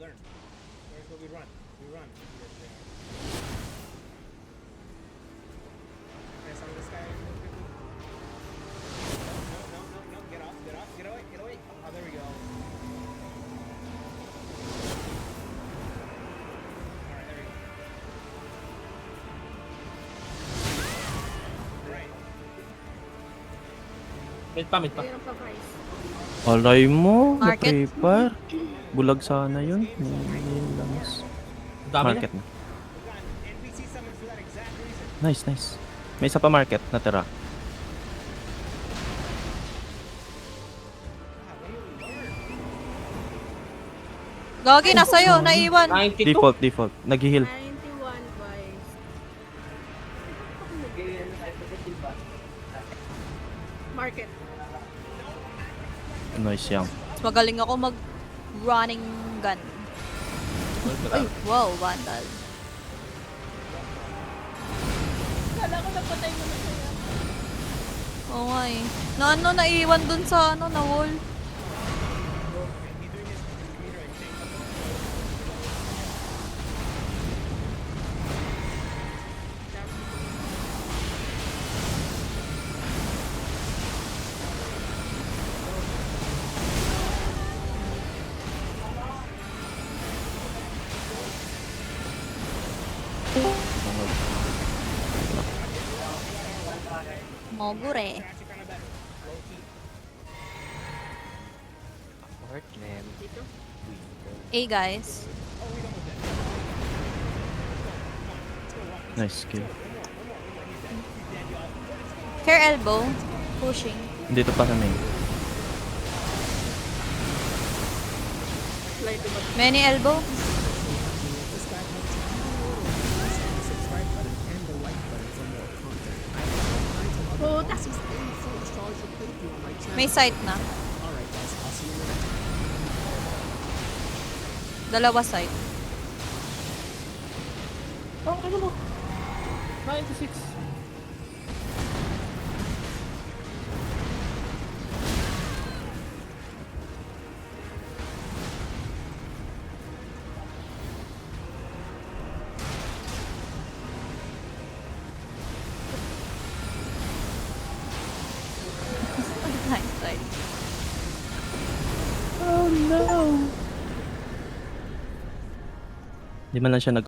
learn. Where's where we run? We run. Okay, some of this guy. No. Get off. Get away. Oh, there we go. Alright, there we go. Right. Mid pa. Mayroon pa price. Alay mo, Market? na-prepare. Bulag sana yun. Yun lang. Dami Market na. na. NPC summons for that exact reason. Nice. May isa pa market na tira. Gagi, nasa'yo, naiwan. 92. Default. Nag-heal. 91 price. Market. Nice yang. Mas magaling ako mag-running gun. Ay, wow, vandal. Kala ko napatay mo na siya. Oo nga eh. Naiwan dun sa na wall. Mogure. Hey guys. Nice skill. Care elbow. Pushing. Dito pa sa main. Slide to back. Many elbow. Oh, that's his thing. So astrology playthrough on my channel. May sight na. Alright guys, I'll see you later. Dalawa sight. Oh, ano mo? 96. Nice sight. Di man lang siya nag